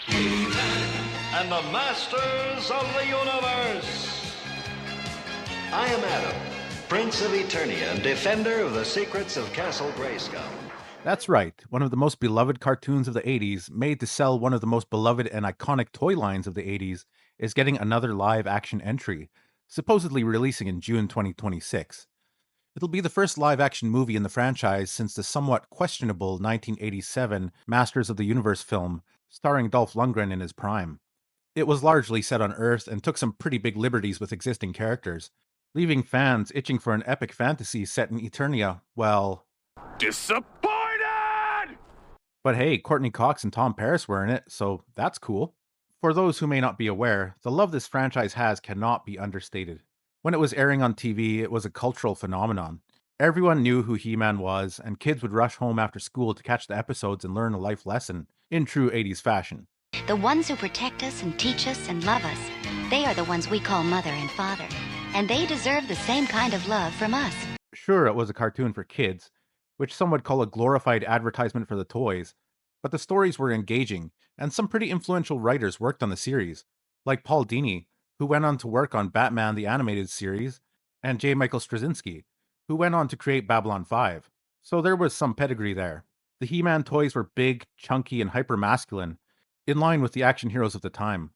And the Masters of the Universe. I am Adam, Prince of Eternia and defender of the secrets of Castle Grayskull. That's right, one of the most beloved cartoons of the 80s, made to sell one of the most beloved and iconic toy lines of the 80s, is getting another live action entry, supposedly releasing in June 2026. It'll be the first live action movie in the franchise since the somewhat questionable 1987 Masters of the Universe film, starring Dolph Lundgren in his prime. It was largely set on Earth and took some pretty big liberties with existing characters, leaving fans itching for an epic fantasy set in Eternia, well. Disappointed! But hey, Courtney Cox and Tom Paris were in it, so that's cool. For those who may not be aware, the love this franchise has cannot be understated. When it was airing on TV, it was a cultural phenomenon. Everyone knew who He Man was, and kids would rush home after school to catch the episodes and learn a life lesson, in true 80s fashion. The ones who protect us and teach us and love us, they are the ones we call mother and father. And they deserve the same kind of love from us. Sure, it was a cartoon for kids, which some would call a glorified advertisement for the toys, but the stories were engaging, and some pretty influential writers worked on the series, like Paul Dini, who went on to work on Batman the Animated Series, and J. Michael Straczynski, who went on to create Babylon 5. So there was some pedigree there. The He-Man toys were big, chunky, and hyper-masculine, in line with the action heroes of the time.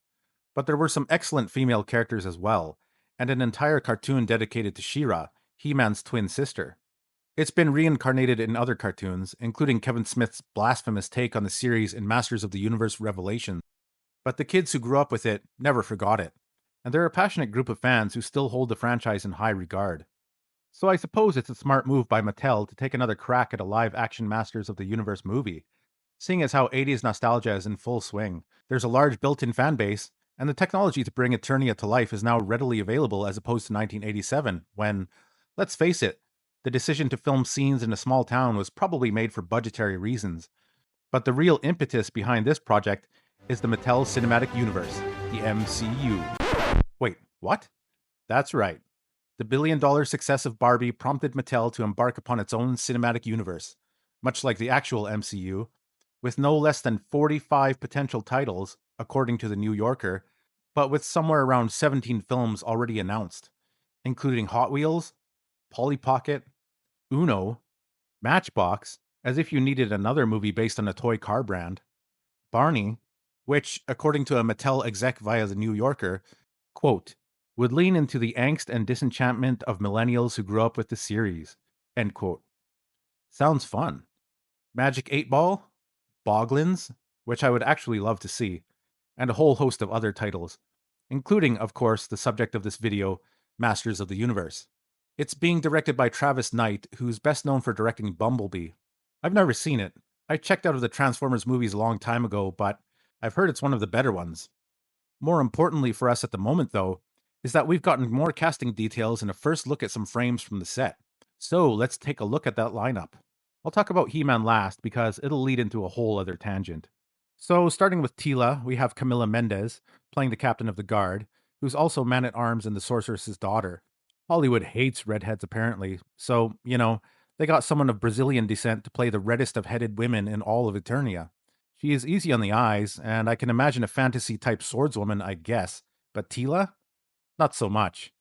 But there were some excellent female characters as well, and an entire cartoon dedicated to She-Ra, He-Man's twin sister. It's been reincarnated in other cartoons, including Kevin Smith's blasphemous take on the series in Masters of the Universe Revelations. But the kids who grew up with it never forgot it, and they're a passionate group of fans who still hold the franchise in high regard. So I suppose it's a smart move by Mattel to take another crack at a live-action Masters of the Universe movie. Seeing as how 80s nostalgia is in full swing, there's a large built-in fan base, and the technology to bring Eternia to life is now readily available as opposed to 1987, when, let's face it, the decision to film scenes in a small town was probably made for budgetary reasons. But the real impetus behind this project is the Mattel Cinematic Universe, the MCU. Wait, what? That's right. The billion-dollar success of Barbie prompted Mattel to embark upon its own cinematic universe, much like the actual MCU, with no less than 45 potential titles, according to the New Yorker, but with somewhere around 17 films already announced, including Hot Wheels, Polly Pocket, Uno, Matchbox, as if you needed another movie based on a toy car brand, Barney, which, according to a Mattel exec via the New Yorker, quote, would lean into the angst and disenchantment of millennials who grew up with the series, end quote. Sounds fun. Magic 8 Ball, Boglins, which I would actually love to see, and a whole host of other titles, including, of course, the subject of this video, Masters of the Universe. It's being directed by Travis Knight, who's best known for directing Bumblebee. I've never seen it. I checked out of the Transformers movies a long time ago, but I've heard it's one of the better ones. More importantly for us at the moment, though, is that we've gotten more casting details and a first look at some frames from the set. So let's take a look at that lineup. I'll talk about He-Man last because it'll lead into a whole other tangent. So starting with Tila, we have Camila Mendez, playing the captain of the guard, who's also Man-at-Arms and the Sorceress's daughter. Hollywood hates redheads apparently, so, they got someone of Brazilian descent to play the reddest of headed women in all of Eternia. She is easy on the eyes, and I can imagine a fantasy-type swordswoman, I guess, but Tila? Not so much.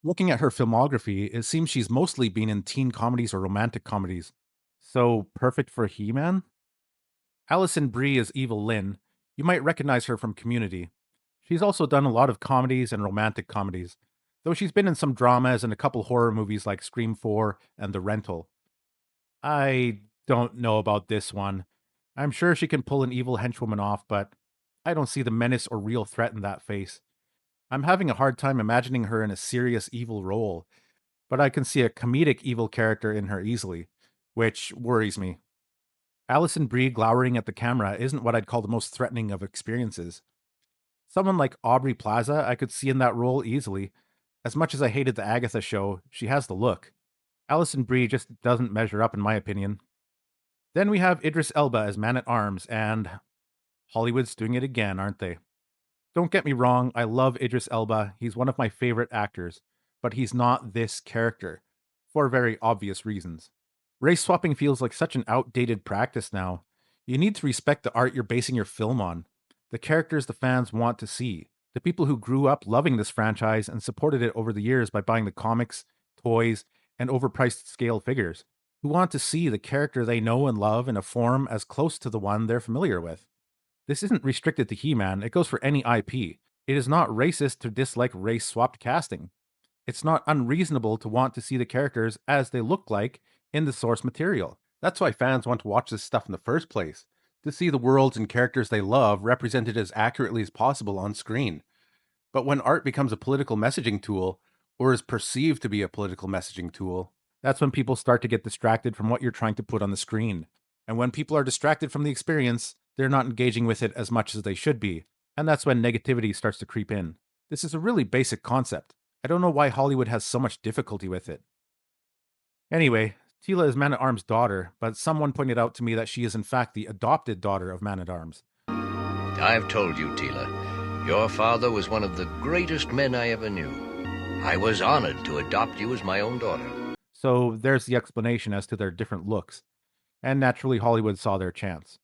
Looking at her filmography, it seems she's mostly been in teen comedies or romantic comedies. So, perfect for He-Man? Alison Brie is Evil-Lyn. You might recognize her from Community. She's also done a lot of comedies and romantic comedies, though she's been in some dramas and a couple horror movies like Scream 4 and The Rental. I don't know about this one. I'm sure she can pull an evil henchwoman off, but I don't see the menace or real threat in that face. I'm having a hard time imagining her in a serious evil role, but I can see a comedic evil character in her easily, which worries me. Alison Brie glowering at the camera isn't what I'd call the most threatening of experiences. Someone like Aubrey Plaza I could see in that role easily. As much as I hated the Agatha show, she has the look. Alison Brie just doesn't measure up in my opinion. Then we have Idris Elba as Man-at-Arms, and Hollywood's doing it again, aren't they? Don't get me wrong, I love Idris Elba, he's one of my favorite actors, but he's not this character, for very obvious reasons. Race swapping feels like such an outdated practice now. You need to respect the art you're basing your film on. the characters the fans want to see. The people who grew up loving this franchise and supported it over the years by buying the comics, toys, and overpriced scale figures, who want to see the character they know and love in a form as close to the one they're familiar with. This isn't restricted to He-Man, it goes for any IP. It is not racist to dislike race-swapped casting. It's not unreasonable to want to see the characters as they look like in the source material. That's why fans want to watch this stuff in the first place, to see the worlds and characters they love represented as accurately as possible on screen. But when art becomes a political messaging tool, or is perceived to be a political messaging tool, that's when people start to get distracted from what you're trying to put on the screen. And when people are distracted from the experience, they're not engaging with it as much as they should be. And that's when negativity starts to creep in. This is a really basic concept. I don't know why Hollywood has so much difficulty with it. Anyway, Tila is Man-at-Arm's daughter, but someone pointed out to me that she is in fact the adopted daughter of Man-at-Arms. I've told you, Tila, your father was one of the greatest men I ever knew. I was honored to adopt you as my own daughter. So there's the explanation as to their different looks. And naturally, Hollywood saw their chance.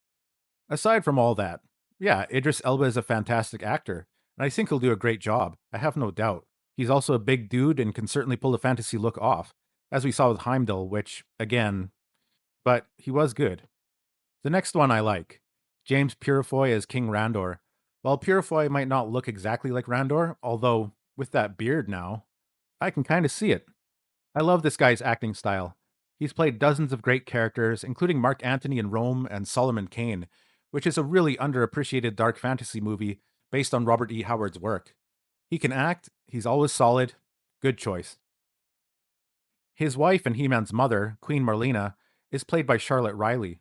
Aside from all that, yeah, Idris Elba is a fantastic actor, and I think he'll do a great job, I have no doubt. He's also a big dude and can certainly pull the fantasy look off, as we saw with Heimdall, which, again, but he was good. The next one I like, James Purefoy as King Randor. While Purefoy might not look exactly like Randor, although with that beard now, I can kind of see it. I love this guy's acting style. He's played dozens of great characters, including Mark Antony in Rome and Solomon Kane, which is a really underappreciated dark fantasy movie based on Robert E. Howard's work. He can act, he's always solid, good choice. His wife and He-Man's mother, Queen Marlena, is played by Charlotte Riley.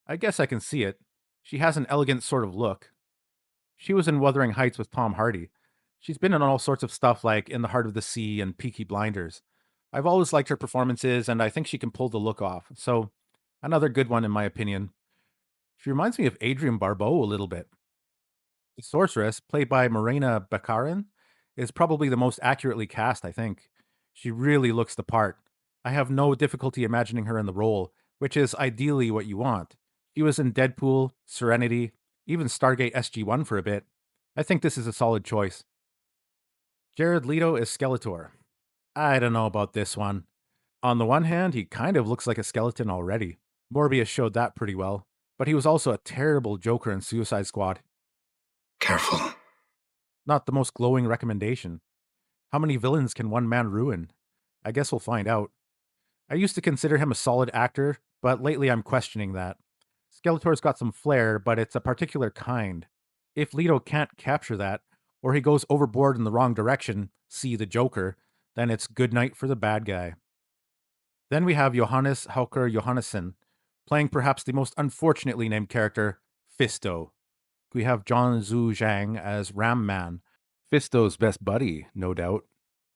I guess I can see it. She has an elegant sort of look. She was in Wuthering Heights with Tom Hardy. She's been in all sorts of stuff like In the Heart of the Sea and Peaky Blinders. I've always liked her performances, and I think she can pull the look off. So, another good one in my opinion. She reminds me of Adrienne Barbeau a little bit. The sorceress, played by Morena Baccarin, is probably the most accurately cast, I think. She really looks the part. I have no difficulty imagining her in the role, which is ideally what you want. She was in Deadpool, Serenity, even Stargate SG-1 for a bit. I think this is a solid choice. Jared Leto is Skeletor. I don't know about this one. On the one hand, he kind of looks like a skeleton already. Morbius showed that pretty well. But he was also a terrible Joker in Suicide Squad. Careful. Not the most glowing recommendation. How many villains can one man ruin? I guess we'll find out. I used to consider him a solid actor, but lately I'm questioning that. Skeletor's got some flair, but it's a particular kind. If Leto can't capture that, or he goes overboard in the wrong direction, see the Joker, then it's good night for the bad guy. Then we have Johannes Hauker Johannesson, playing perhaps the most unfortunately named character, Fisto. We have John Zhu Zhang as Ram Man, Fisto's best buddy, no doubt.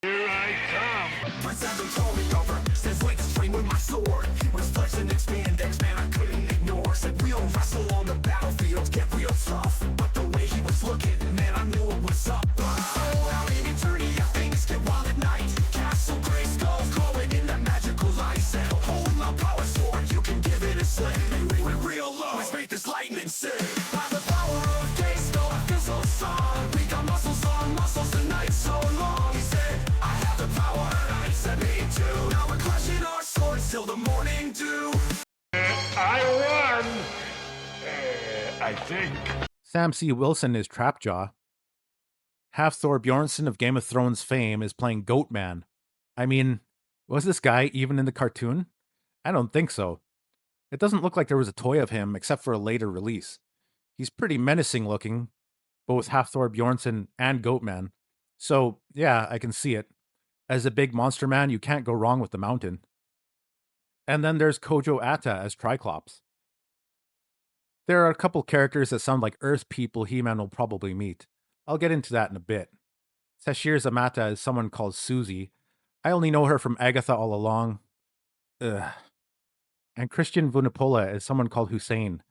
Here I come. My sandal told me over. Says like swing with my sword. Was flex and expandex, man, I couldn't ignore. Said we'll wrestle on the battlefield, get real tough. But the way he was looking, man, I knew it was up. Oh, out in Eternia, things get wild at night. Castle Grayskull, glowing in that magical light. Said, hold my power sword, you can give it a sling. We went real low, let's make this lightning sing. By the power of Grayskull, I feel so strong. We got muscles on muscles tonight, so long. He said, I have the power, and I said me too. Now we're clashing our swords till the morning dew. I won! I think. Sam C. Wilson is Trapjaw. Hafthor Bjornsson of Game of Thrones fame is playing Goatman. I mean, was this guy even in the cartoon? I don't think so. It doesn't look like there was a toy of him except for a later release. He's pretty menacing looking, both Hafthor Bjornsson and Goatman. So, yeah, I can see it. As a big monster man, you can't go wrong with the mountain. And then there's Kojo Atta as Triclops. There are a couple characters that sound like Earth people He-Man will probably meet. I'll get into that in a bit. Sashir Zamata is someone called Susie. I only know her from Agatha all along. Ugh. And Christian Vunipola is someone called Hussein.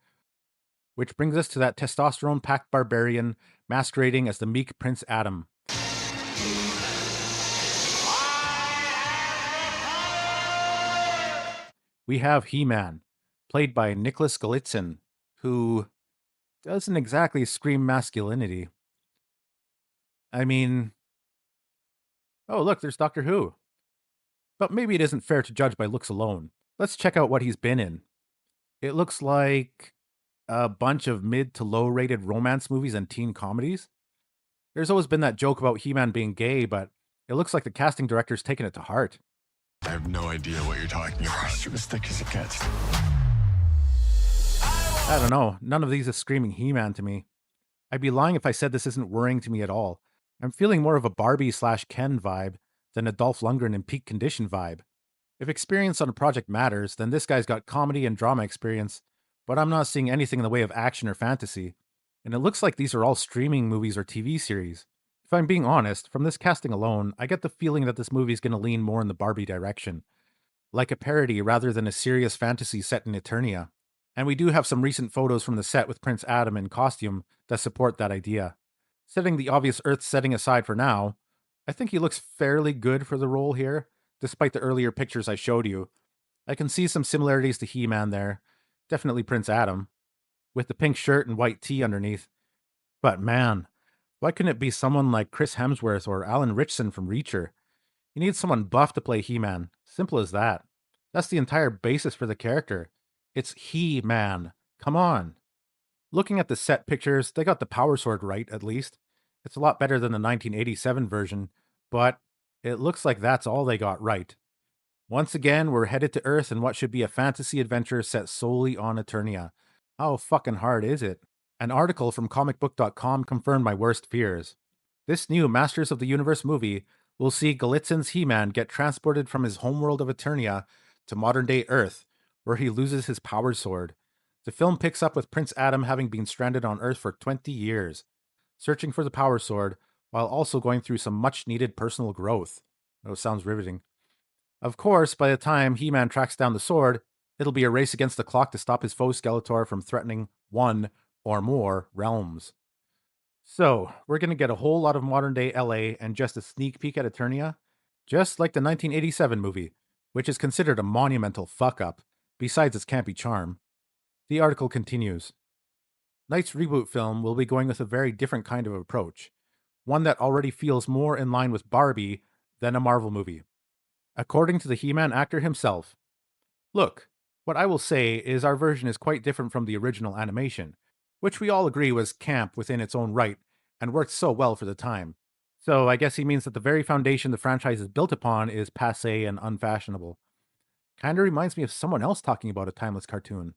Which brings us to that testosterone-packed barbarian masquerading as the meek Prince Adam. We have He-Man, played by Nicholas Galitzin, who... Doesn't exactly scream masculinity. I mean, oh, look, there's Doctor Who. But maybe it isn't fair to judge by looks alone. Let's check out what he's been in. It looks like a bunch of mid to low rated romance movies and teen comedies. There's always been that joke about He Man being gay, but it looks like the casting director's taken it to heart. I have no idea what you're talking about. You're as thick as it gets. I don't know, none of these is screaming He Man to me. I'd be lying if I said this isn't worrying to me at all. I'm feeling more of a Barbie slash Ken vibe than a Dolph Lundgren in peak condition vibe. If experience on a project matters, then this guy's got comedy and drama experience, but I'm not seeing anything in the way of action or fantasy. And it looks like these are all streaming movies or TV series. If I'm being honest, from this casting alone, I get the feeling that this movie's going to lean more in the Barbie direction, like a parody rather than a serious fantasy set in Eternia. And we do have some recent photos from the set with Prince Adam in costume that support that idea. Setting the obvious Earth setting aside for now, I think he looks fairly good for the role here, despite the earlier pictures I showed you. I can see some similarities to He-Man there. Definitely Prince Adam, with the pink shirt and white tee underneath. But man, why couldn't it be someone like Chris Hemsworth or Alan Ritchson from Reacher? You need someone buff to play He-Man. Simple as that. That's the entire basis for the character. It's He-Man. Come on. Looking at the set pictures, they got the power sword right, at least. It's a lot better than the 1987 version, but it looks like that's all they got right. Once again, we're headed to Earth in what should be a fantasy adventure set solely on Eternia. How fucking hard is it? An article from comicbook.com confirmed my worst fears. This new Masters of the Universe movie will see Galitzin's He-Man get transported from his homeworld of Eternia to modern-day Earth, where he loses his power sword. The film picks up with Prince Adam having been stranded on Earth for 20 years, searching for the power sword while also going through some much-needed personal growth. Oh, sounds riveting. Of course, by the time He-Man tracks down the sword, it'll be a race against the clock to stop his foe Skeletor from threatening one or more realms. So, we're going to get a whole lot of modern day LA and just a sneak peek at Eternia, just like the 1987 movie, which is considered a monumental fuck up, besides its campy charm. The article continues. Knight's reboot film will be going with a very different kind of approach, one that already feels more in line with Barbie than a Marvel movie. According to the He-Man actor himself, look, what I will say is our version is quite different from the original animation, which we all agree was camp within its own right and worked so well for the time. So I guess he means that the very foundation the franchise is built upon is passé and unfashionable. Kinda reminds me of someone else talking about a timeless cartoon.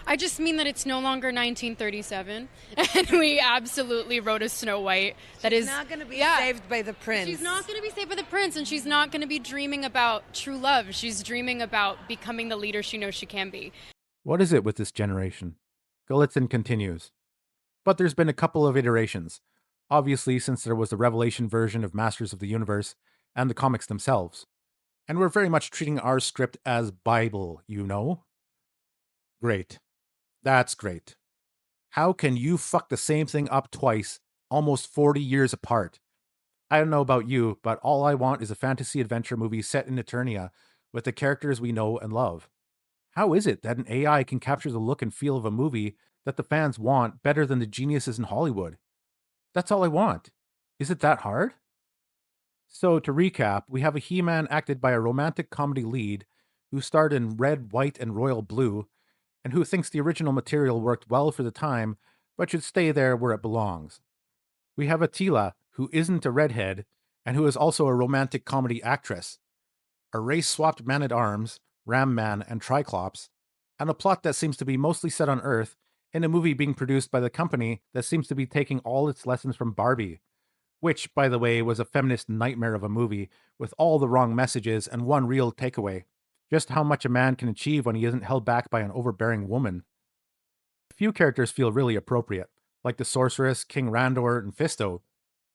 I just mean that it's no longer 1937, and we absolutely wrote a Snow White that is She's not going to be saved by the prince. She's not going to be saved by the prince, and she's not going to be dreaming about true love. She's dreaming about becoming the leader she knows she can be. What is it with this generation? Galitzin continues. But there's been a couple of iterations, obviously since there was the Revelation version of Masters of the Universe and the comics themselves. And we're very much treating our script as Bible, you know? Great. That's great. How can you fuck the same thing up twice, almost 40 years apart? I don't know about you, but all I want is a fantasy adventure movie set in Eternia with the characters we know and love. How is it that an AI can capture the look and feel of a movie that the fans want better than the geniuses in Hollywood? That's all I want. Is it that hard? So, to recap, we have a He-Man acted by a romantic comedy lead who starred in Red, White, and Royal Blue, and who thinks the original material worked well for the time, but should stay there where it belongs. We have Attila, who isn't a redhead, and who is also a romantic comedy actress, a race-swapped man-at-arms, Ram Man, and Triclops, and a plot that seems to be mostly set on Earth in a movie being produced by the company that seems to be taking all its lessons from Barbie, which, by the way, was a feminist nightmare of a movie with all the wrong messages and one real takeaway. Just how much a man can achieve when he isn't held back by an overbearing woman. A few characters feel really appropriate, like the Sorceress, King Randor, and Fisto,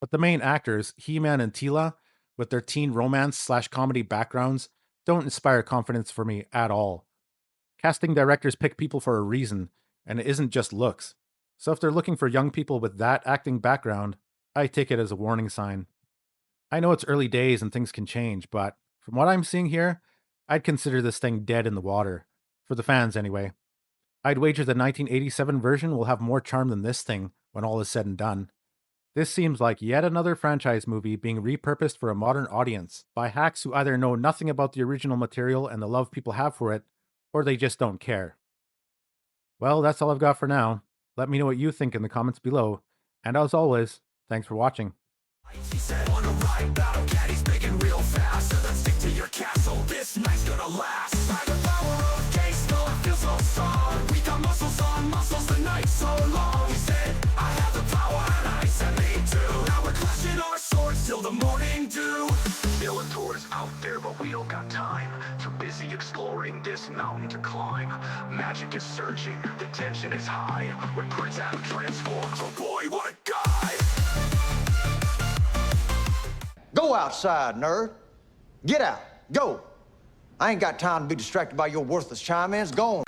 but the main actors, He-Man and Tila, with their teen romance/comedy backgrounds, don't inspire confidence for me at all. Casting directors pick people for a reason, and it isn't just looks. So if they're looking for young people with that acting background, I take it as a warning sign. I know it's early days and things can change, but from what I'm seeing here, I'd consider this thing dead in the water. For the fans, anyway. I'd wager the 1987 version will have more charm than this thing when all is said and done. This seems like yet another franchise movie being repurposed for a modern audience by hacks who either know nothing about the original material and the love people have for it, or they just don't care. Well, that's all I've got for now. Let me know what you think in the comments below, and as always, thanks for watching. He said, "On a ride, battle cat, he's making real fast. So let's stick to your castle. This night's gonna last." By the power of gangsta, I feel so strong. We got muscles on muscles, the night so long. He said, "I have the power," and I said, "Me too." Now we're clashing our swords till the morning dew. Militaurs out there, but we don't got time. Too busy exploring this mountain to climb. Magic is surging, the tension is high. When Prince Adam transforms, oh boy, what a guy! Go outside, nerd. Get out. Go. I ain't got time to be distracted by your worthless chime-ins. Go on.